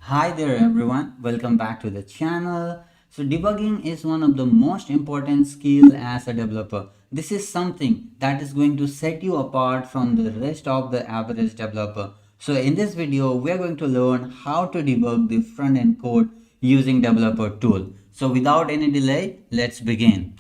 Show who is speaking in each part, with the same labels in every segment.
Speaker 1: Hi there everyone, welcome back to the channel. So debugging is one of the most important skill as a developer. This is something that is going to set you apart from the rest of the average developer. So in this video, we are going to learn how to debug the front-end code using developer tool. So without any delay, let's begin.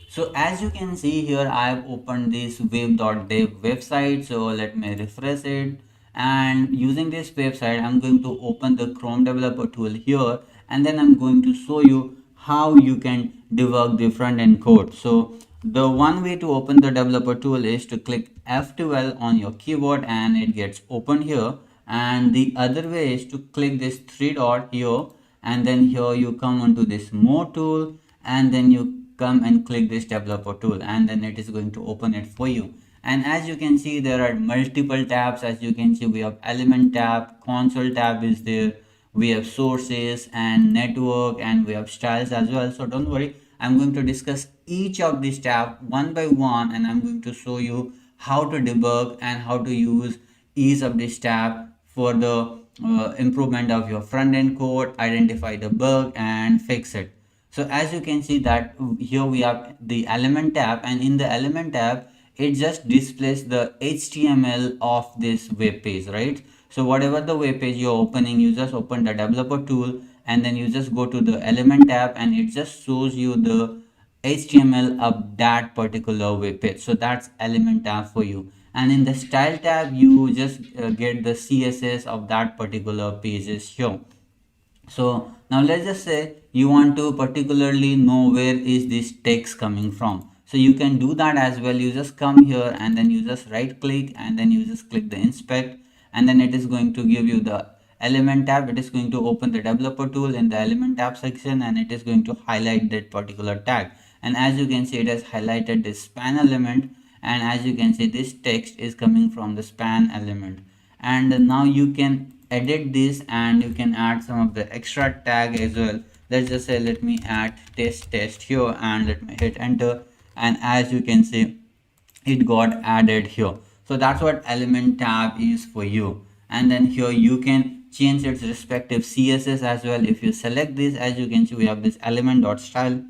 Speaker 1: So as you can see here, I have opened this web.dev website. So let me refresh it. And using this website, I'm going to open the Chrome developer tool here. And then I'm going to show you how you can debug the front end code. So the one way to open the developer tool is to click F12 on your keyboard and it gets open here. And the other way is to click this three dot here. And then here you come onto this more tool and then you come and click this developer tool and then it is going to open it for you. And as you can see, there are multiple tabs. As you can see, we have element tab, console tab is there, we have sources and network, and we have styles as well. So don't worry, I'm going to discuss each of these tab one by one and I'm going to show you how to debug and how to use each of this tab for the improvement of your front end code, identify the bug and fix it. So as you can see that here we have the element tab, and in the element tab it just displays the HTML of this web page, right? So whatever the web page you're opening, you just open the developer tool and then you just go to the element tab and it just shows you the HTML of that particular web page. So that's element tab for you. And in the style tab you just get the CSS of that particular pages here. So now let's just say you want to particularly know where is this text coming from. So you can do that as well. You just come here and then you just right click and then you just click the inspect, and then it is going to give you the element tab. It is going to open the developer tool in the element tab section and it is going to highlight that particular tag. And as you can see, it has highlighted this span element, and as you can see, this text is coming from the span element. And now you can edit this and you can add some of the extra tag as well. Let's just say let me add test here and let me hit enter, and as you can see it got added here. So that's what element tab is for you. And then here you can change its respective CSS as well. If you select this, as you can see, we have this element.style.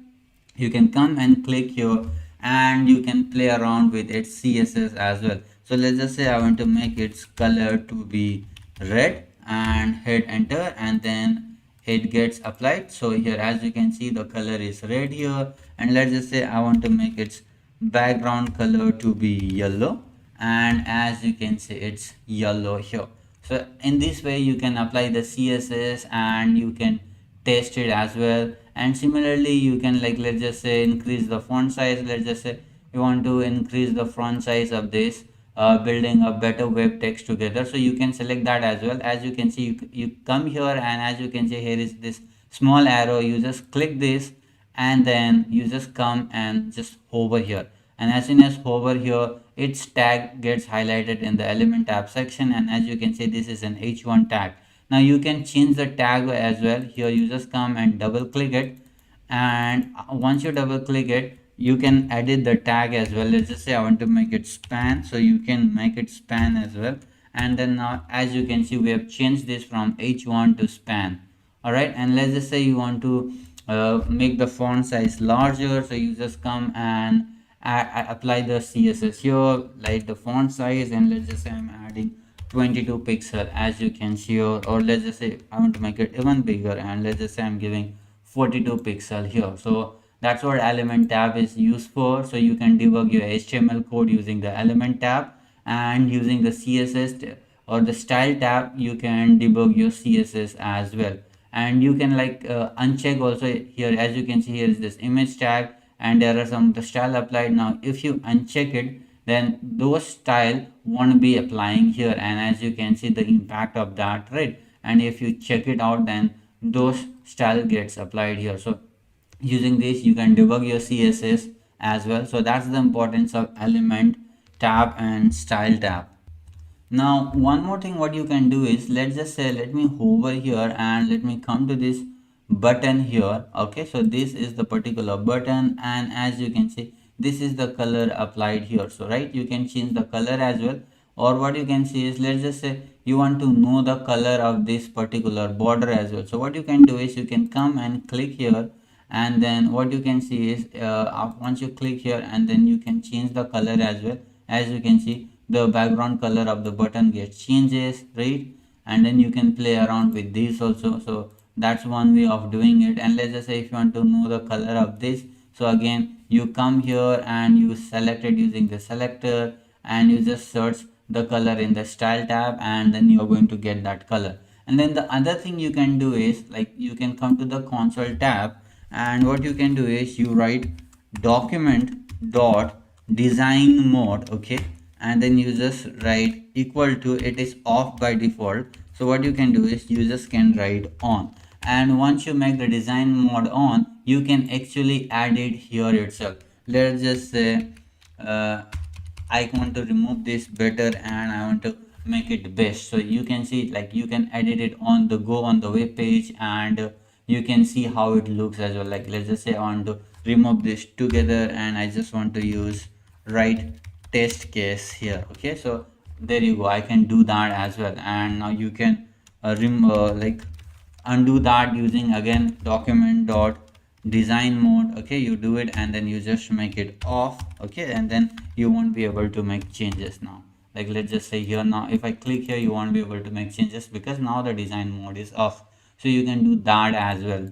Speaker 1: You can come and click here and you can play around with its CSS as well. So let's just say I want to make its color to be red and hit enter, and then it gets applied. So here as you can see the color is red here, and let's just say I want to make its background color to be yellow, and as you can see it's yellow here. So in this way you can apply the CSS and you can test it as well. And similarly you can, like, let's just say increase the font size. Let's just say you want to increase the font size of this building a better web text together, so you can select that as well. As you can see, you come here and as you can see here is this small arrow. You just click this and then you just come and just hover here, and as soon as hover here its tag gets highlighted in the element tab section, and as you can see this is an h1 tag. Now you can change the tag as well. Here you just come and double click it, and once you double click it you can edit the tag as well. Let's just say I want to make it span, so you can make it span as well. And then now as you can see we have changed this from h1 to span. All right, and let's just say you want to make the font size larger, so you just come and apply the CSS here, like the font size, and let's just say I'm adding 22 pixel as you can see here, or let's just say I want to make it even bigger and let's just say I'm giving 42 pixel here. So that's what element tab is used for. So you can debug your HTML code using the element tab, and using the CSS or the style tab you can debug your CSS as well. And you can like uncheck also here. As you can see here is this image tag and there are some of the style applied. Now if you uncheck it, then those style won't be applying here, and as you can see the impact of that, right? And if you check it out, then those style gets applied here. So using this you can debug your CSS as well. So that's the importance of element tab and style tab. Now one more thing what you can do is, let's just say let me hover here and let me come to this button here. Okay, so this is the particular button, and as you can see this is the color applied here. So right, you can change the color as well, or what you can see is, let's just say you want to know the color of this particular border as well. So what you can do is you can come and click here, and then what you can see is once you click here, and then you can change the color as well. As you can see, the background color of the button gets changes, right? And then you can play around with this also. So that's one way of doing it. And let's just say if you want to know the color of this, so again you come here and you select it using the selector, and you just search the color in the style tab, and then you're going to get that color. And then the other thing you can do is, like, you can come to the console tab, and what you can do is you write document dot design mode, okay, and then you just write equal to, it is off by default, so what you can do is you just can write on. And once you make the design mode on, you can actually add it here itself. Let's just say I want to remove this better and I want to make it best. So you can see, like, you can edit it on the go on the web page, and you can see how it looks as well. Like, let's just say I want to remove this together, and I just want to use write test case here. Okay, so there you go. I can do that as well. And now you can like undo that using again document dot design mode. Okay, you do it and then you just make it off. Okay, and then you won't be able to make changes now. Like, let's just say here, now if I click here, you won't be able to make changes because now the design mode is off. So you can do that as well.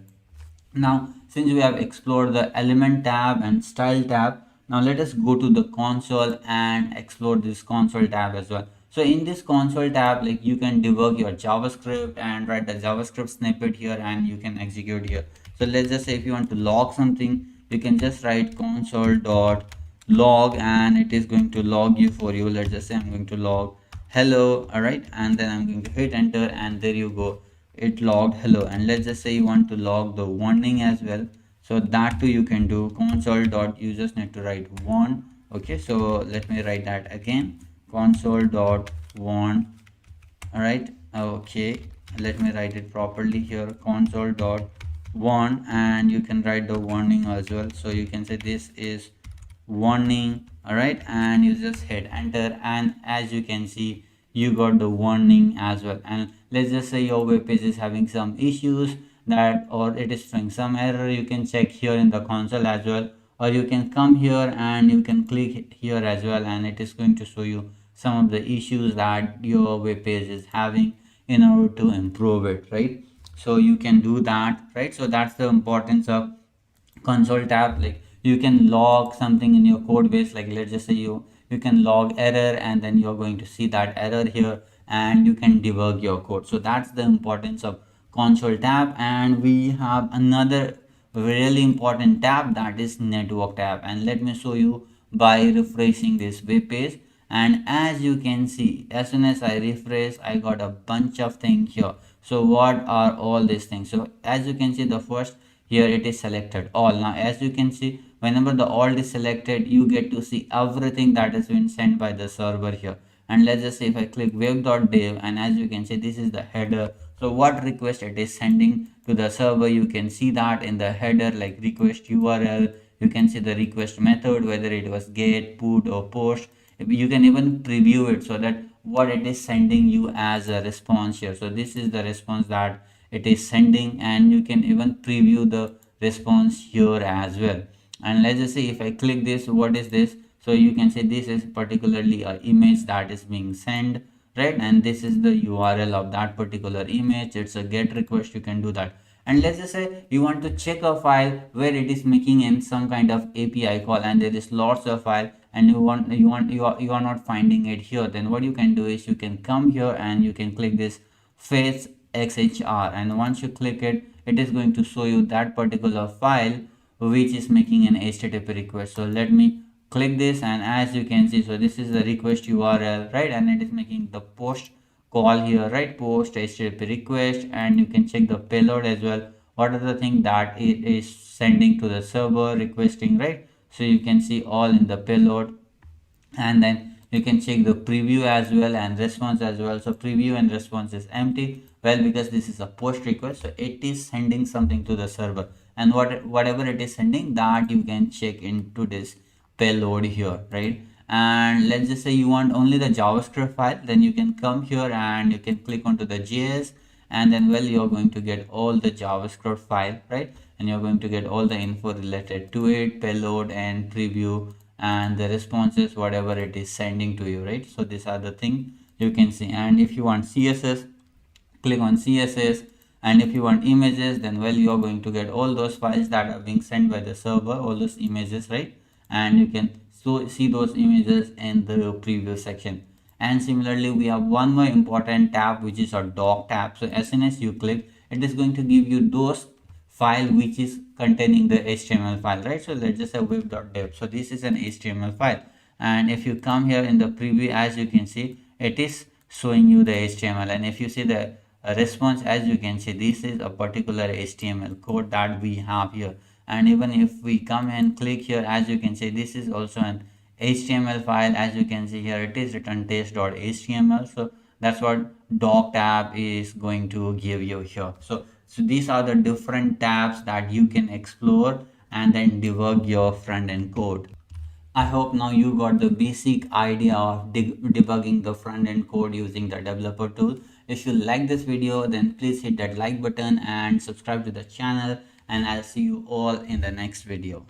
Speaker 1: Now, since we have explored the element tab and style tab, now let us go to the console and explore this console tab as well. So in this console tab, like, you can debug your JavaScript and write the JavaScript snippet here, and you can execute here. So let's just say if you want to log something, you can just write console dot log, and it is going to log you for you. Let's just say I'm going to log hello, all right, and then I'm going to hit enter, and there you go, it logged hello. And let's just say you want to log the warning as well, so that too you can do. Console dot, you just need to write warn. Okay, so let me write that again, console dot warn. All right, okay, let me write it properly here, console dot warn, and you can write the warning as well. So you can say this is warning, all right, and you just hit enter, and as you can see, you got the warning as well. And let's just say your web page is having some issues, that, or it is showing some error, you can check here in the console as well, or you can come here and you can click here as well, and it is going to show you some of the issues that your web page is having in order to improve it, right? So you can do that, right? So that's the importance of console tab. Like, you can log something in your code base, like let's just say you can log error, and then you're going to see that error here, and you can debug your code. So that's the importance of console tab. And we have another really important tab, that is network tab, and let me show you by refreshing this web page. And as you can see, as soon as I refresh, I got a bunch of things here. So what are all these things? So as you can see, the first, here it is selected all. Now as you can see, whenever the all is selected, you get to see everything that has been sent by the server here. And let's just say if I click web.dev, and as you can see, this is the header. So what request it is sending to the server, you can see that in the header, like request URL. You can see the request method, whether it was get, put, or post. You can even preview it, so that what it is sending you as a response here. So this is the response that it is sending, and you can even preview the response here as well. And let's just say if I click this, what is this? So you can say this is particularly an image that is being sent, right? And this is the URL of that particular image. It's a get request, you can do that. And let's just say you want to check a file where it is making in some kind of API call, and there is lots of file, and you are not finding it here. Then what you can do is you can come here and you can click this fetch XHR, and once you click it, it is going to show you that particular file which is making an HTTP request. So let me click this, and as you can see, so this is the request URL, right? And it is making the post call here, right? Post HTTP request, and you can check the payload as well. What are the thing that it is sending to the server requesting, right? So you can see all in the payload, and then you can check the preview as well and response as well. So preview and response is empty, well, because this is a post request, so it is sending something to the server, and whatever it is sending, that you can check into this payload here, right? and let's just say you want only the JavaScript file, then you can come here and you can click onto the JS, and then well, you're going to get all the JavaScript file, right? And you're going to get all the info related to it, payload and preview, and the responses, whatever it is sending to you, right? So these are the thing you can see. And if you want CSS, click on CSS, and if you want images, then well, you are going to get all those files that are being sent by the server, all those images, right? And you can see those images in the preview section. And similarly, we have one more important tab, which is a doc tab. So as soon as you click, it is going to give you those file which is containing the HTML file, right? So let's just say web.dev. So this is an HTML file, and if you come here in the preview, as you can see, it is showing you the HTML. And if you see the response, as you can see, this is a particular HTML code that we have here. And even if we come and click here, as you can see, this is also an HTML file. As you can see here, it is written test.html. So that's what doc tab is going to give you here. So these are the different tabs that you can explore and then debug your front end code. I hope now you got the basic idea of debugging the front end code using the developer tool. If you like this video, then please hit that like button and subscribe to the channel, and I'll see you all in the next video.